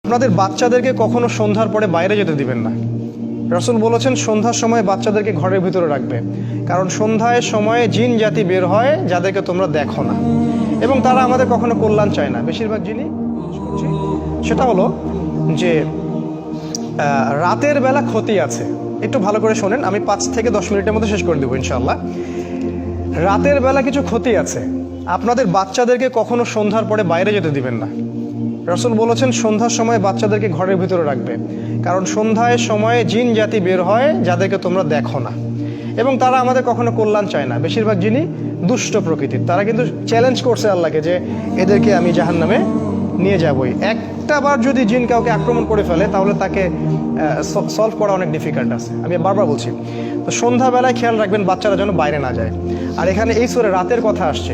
আপনাদের বাচ্চাদেরকে কখনো সন্ধ্যার পরে বাইরে যেতে দিবেন না। রাসূল বলেছেন সন্ধ্যার সময় বাচ্চাদেরকে ঘরের ভিতরে রাখবে, কারণ সন্ধ্যায় সময়ে জিন জাতি বের হয় যাদেরকে তোমরা দেখো না, এবং তারা আমাদের কখনো কল্যাণ চায় না। বেশিরভাগ জিনই সেটা হলো যে রাতের বেলা ক্ষতি আছে। একটু ভালো করে শোনেন, আমি 5 থেকে 10 মিনিটের মধ্যে শেষ করে দেবো ইনশাআল্লাহ। রাতের বেলা কিছু ক্ষতি আছে। আপনাদের বাচ্চাদেরকে কখনো সন্ধ্যার পরে বাইরে যেতে দিবেন না। রাসূল বলেছেন সন্ধ্যার সময় বাচ্চাদেরকে ঘরের ভিতরে রাখবে, কারণ সন্ধ্যায় সময়ে জিন জাতি বের হয় যাদেরকে তোমরা দেখো না, এবং তারা আমাদের কখনো কল্যাণ চায় না। বেশিরভাগ জিনই দুষ্ট প্রকৃতির। তারা কিন্তু চ্যালেঞ্জ করছে আল্লাহকে যে এদেরকে আমি জাহান্নামে নিয়ে যাবই। একটা বার যদি জিন কাউকে আক্রমণ করে ফেলে তাহলে তাকে সলভ করা অনেক ডিফিকাল্ট আছে। আমি বারবার বলছি, তো সন্ধ্যাবেলায় খেয়াল রাখবেন বাচ্চারা যেন বাইরে না যায়। আর এখানে এই সূরায় রাতের কথা আসছে।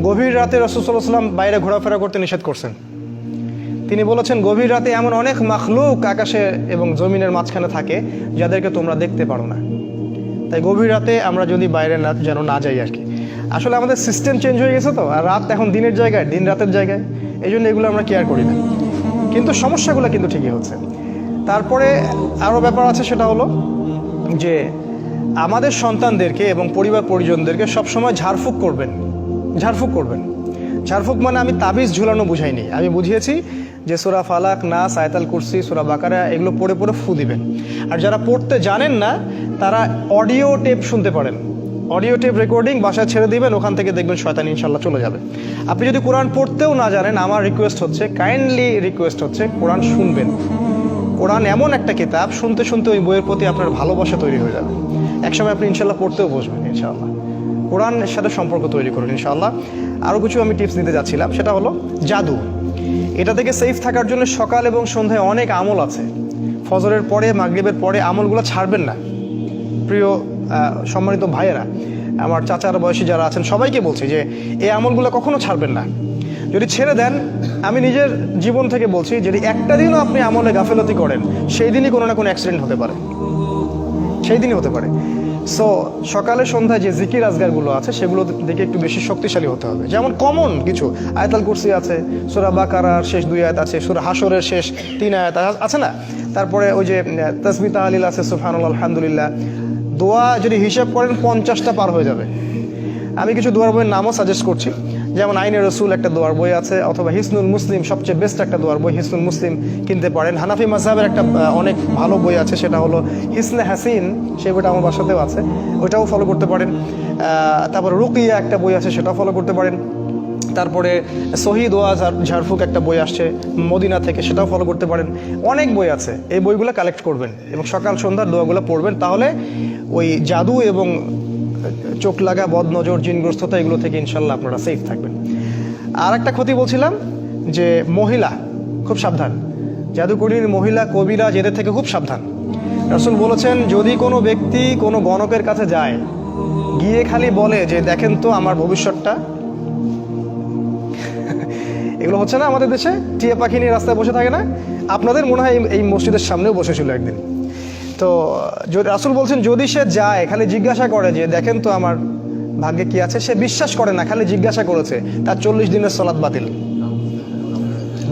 গভীর রাতে রাসূল সাল্লাল্লাহু আলাইহি ওয়াসাল্লাম বাইরে ঘোরাফেরা করতে নিষেধ করছেন। তিনি বলেছেন গভীর রাতে এমন অনেক মাখলুক আকাশে এবং জমিনের মাঝখানে থাকে যাদেরকে তোমরা দেখতে পারো না। তাই গভীর রাতে আমরা যদি বাইরে যেন না যাই আর কি। আসলে আমাদের সিস্টেম চেঞ্জ হয়ে গেছে তো, আর রাত এখন দিনের জায়গায়, দিন রাতের জায়গায়, এই জন্য এগুলো আমরা কেয়ার করি না, কিন্তু সমস্যাগুলো কিন্তু ঠিকই হচ্ছে। তারপরে আরও ব্যাপার আছে, সেটা হলো যে আমাদের সন্তানদেরকে এবং পরিবার পরিজনদেরকে সবসময় ঝাড়ফুঁক করবেন। ঝাড়ফুঁক মানে আমি তাবিজ ঝুলানো বুঝাইনি, আমি বুঝিয়েছি যে সূরা ফালাক, নাস, আয়াতুল কুরসি, সূরা বাকারা এগুলো পড়ে পড়ে ফু দিবেন। আর যারা পড়তে জানেন না তারা অডিও টেপ শুনতে পারেন, অডিও টেপ রেকর্ডিং বাসায় ছেড়ে দিবেন, ওখান থেকে দেখবেন শয়তান ইনশাল্লাহ চলে যাবে। আপনি যদি কোরআন পড়তেও না জানেন, আমার রিকোয়েস্ট হচ্ছে, কাইন্ডলি রিকোয়েস্ট হচ্ছে, কোরআন শুনবেন। কোরআন এমন একটা কিতাব, শুনতে শুনতে ওই বইয়ের প্রতি আপনার ভালোবাসা তৈরি হয়ে যাবে। একসময় আপনি ইনশাল্লাহ পড়তেও বসবেন ইনশাআল্লাহ। কোরআনের সাথে সম্পর্ক তৈরি করুন ইনশাআল্লাহ। আরও কিছু আমি টিপস দিতে যাচ্ছিলাম, সেটা হলো জাদু। এটা থেকে সেফ থাকার জন্য সকাল এবং সন্ধ্যায় অনেক আমল আছে। ফজরের পরে, মাগরিবের পরে আমলগুলো ছাড়বেন না। প্রিয় সম্মানিত ভাইয়েরা, আমার চাচার বয়সী যারা আছেন সবাইকে বলছি যে এই আমলগুলো কখনো ছাড়বেন না। যদি ছেড়ে দেন, আমি নিজের জীবন থেকে বলছি, যদি একটা দিনও আপনি আমলে গাফেলতি করেন, সেই দিনই কোনো না কোনো অ্যাক্সিডেন্ট হতে পারে, সেই দিনই হতে পারে। সো সকালে সন্ধ্যায় যে জিকির আজগারগুলো আছে সেগুলো দিকে একটু বেশি শক্তিশালী হতে হবে। যেমন কমন কিছু আয়াতুল কুরসি আছে, সূরা বাকারার শেষ 2 আয়াত আছে, সূরা হাশরের শেষ 3 আয়াত আছে না, তারপরে ওই যে তাসবিহ তাহলিল আছে, সুবহানাল্লাহ, আলহামদুলিল্লাহ। দোয়া যদি হিসাব করেন 50টা পার হয়ে যাবে। আমি কিছু দোয়ার বইয়ের নামও সাজেস্ট করছি, যেমন আইনে রসুল একটা দোয়ার বই আছে, অথবা হিসনুল মুসলিম সবচেয়ে বেস্ট একটা দোয়ার বই, হিসনুল মুসলিম কিনতে পারেন। হানাফি মাযহাবের একটা অনেক ভালো বই আছে, সেটা হলো হিসনে হাসিন, সেই বইটা আমার বাসাতেও আছে, ওইটাও ফলো করতে পারেন। তারপর রুকিয়া একটা বই আছে, সেটাও ফলো করতে পারেন। তারপরে সহি দোয়া ঝাড়ফুঁক একটা বই আসছে মদিনা থেকে, সেটাও ফলো করতে পারেন। অনেক বই আছে, এই বইগুলো কালেক্ট করবেন এবং সকাল সন্ধ্যার দোয়াগুলো পড়বেন, তাহলে ওই জাদু এবং চোখ লাগা, বদনজর, জিনগ্রস্ততা এগুলো থেকে ইনশাল্লাহ আপনারা সেফ থাকবেন। আর একটা ক্ষতি বলছিলাম যে মহিলা, খুব সাবধান, জাদুকরীর মহিলা, কবিরা, এদের থেকে খুব সাবধান। রাসূল বলেছেন যদি কোনো ব্যক্তি কোনো গণকের কাছে যায়, গিয়ে খালি বলে যে দেখেন তো আমার ভবিষ্যৎটা, এগুলো হচ্ছে না আমাদের দেশে, টিয়া পাখি নিয়ে রাস্তায় বসে থাকে না, আপনাদের মনে হয় এই মসজিদের সামনেও বসেছিল একদিন। তো রাসূল বলছেন যদি সে যায় খালি জিজ্ঞাসা করে যে দেখেন তো আমার ভাগ্যে কি আছে, সে বিশ্বাস করে না, খালি জিজ্ঞাসা করেছে, তার 40 দিনের সালাত বাতিল,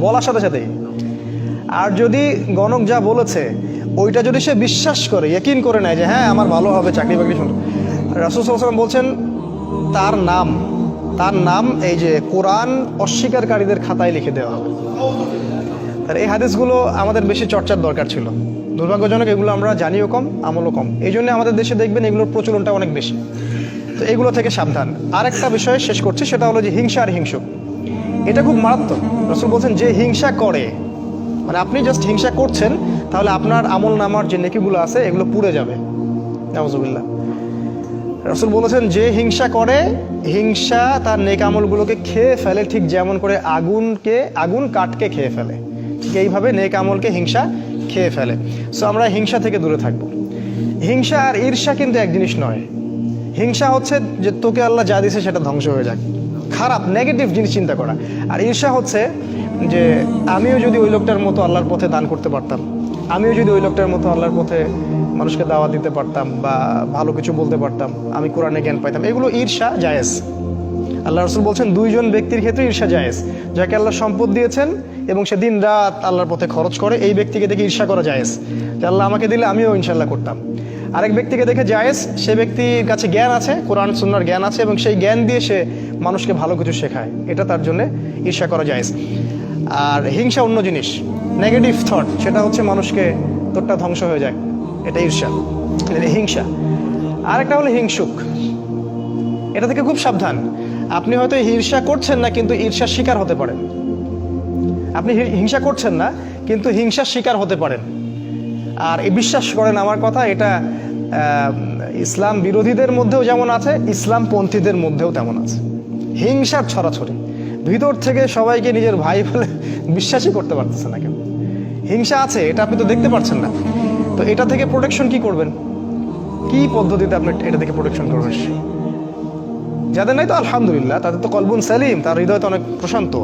বলার সাথে সাথেই। আর যদি গণক যা বলেছে ওইটা যদি সে বিশ্বাস করে, ইয়াকিন করে নেয় যে হ্যাঁ আমার ভালো হবে, চাকরি বাকরি শুনবে, রাসূল সাল্লাল্লাহু আলাইহি ওয়াসাল্লাম বলছেন তার নাম এই যে কোরআন অস্বীকারীদের খাতায় লিখে দেওয়া হবে। আর এই হাদিসগুলো আমাদের বেশি চর্চার দরকার ছিল। দুর্ভাগ্যজনক এগুলো আমরা জানিও কম, আমলও কম, এই জন্য আমাদের দেশে দেখবেন এগুলোর প্রচলনটা অনেক বেশি। তো এগুলো থেকে সাবধান। আরেকটা বিষয় শেষ করছি, সেটা হলো যে হিংসা আর হিংসুক, এটা খুব মারাত্মক। রাসূল বলছেন যে হিংসা করে, মানে আপনি জাস্ট হিংসা করছেন, তাহলে আপনার আমল নামার যে নেকিগুলো আছে এগুলো পুড়ে যাবে, নাউযুবিল্লাহ। রাসূল বলেছেন যে হিংসা করে, হিংসা তার নেক আমলগুলোকে খেয়ে ফেলে, ঠিক যেমন করে আগুন কাঠকে খেয়ে ফেলে, ঠিক এইভাবে নেক আমলকে হিংসা খেয়ে ফেলে। সো আমরা হিংসা থেকে দূরে থাকবো। হিংসা আর ঈর্ষা কিন্তু এক জিনিস নয়। হিংসা হচ্ছে যে তোকে আল্লাহ যা দিয়েছে সেটা ধ্বংস হয়ে যাক, খারাপ নেগেটিভ জিনিস চিন্তা করা। আর ঈর্ষা হচ্ছে যে আমিও যদি ওই লোকটার মতো আল্লাহর পথে দান করতে পারতাম, আমিও যদি ওই লোকটার মতো আল্লাহর পথে মানুষকে দাওয়াত দিতে পারতাম বা ভালো কিছু বলতে পারতাম, আমি কোরআনে জ্ঞান পাইতাম, এগুলো ঈর্ষা জায়েজ। আল্লাহ রাসূল বলছেন দুইজন ব্যক্তির ক্ষেত্রে ঈর্ষা জায়েজ, যাকে আল্লাহ সম্পদ দিয়েছেন এবং সে দিন রাত আল্লাহর পথে খরচ করে, এই ব্যক্তিকে দেখে ঈর্ষা করা জায়েজ যে আল্লাহ আমাকে দিলে আমিও ইনশাল্লাহ করতাম। আরেক ব্যক্তিকে দেখে জায়েজ, সে ব্যক্তির কাছে জ্ঞান আছে, কোরআন সুন্নাহর জ্ঞান আছে এবং সেই জ্ঞান দিয়ে সে মানুষকে ভালো কিছু শেখায়, এটা তার জন্য ঈর্ষা করা জায়েজ। আর হিংসা অন্য জিনিস, নেগেটিভ থট, সেটা হচ্ছে মানুষকে তোরটা ধ্বংস হয়ে যায়, এটা ঈর্ষা, এটা হিংসা। আরেকটা হলো হিংসুক, এটা থেকে খুব সাবধান। আপনি হয়তো ঈর্ষা করছেন না কিন্তু ঈর্ষার শিকার হতে পারেন। আপনি হিংসা করছেন না কিন্তু হিংসার শিকার হতে পারেন। আর এই বিশ্বাস করেন আমার কথা, এটা ইসলাম বিরোধীদের মধ্যেও যেমন আছে, ইসলাম পন্থীদের মধ্যেও তেমন আছে। হিংসার ছড়াছড়ি, ভিতর থেকে সবাইকে নিজের ভাই বলে বিশ্বাসই করতে পারতেছে না কেন। হিংসা আছে, এটা আপনি তো দেখতে পাচ্ছেন না। তো এটা থেকে প্রোটেকশন কি করবেন, কি পদ্ধতিতে আপনি এটা থেকে প্রোটেকশন করবেন? যাদের নাই তো আলহামদুলিল্লাহ, তাদের তো কলবুন সালিম, তার হৃদয় তো অনেক প্রশান্ত।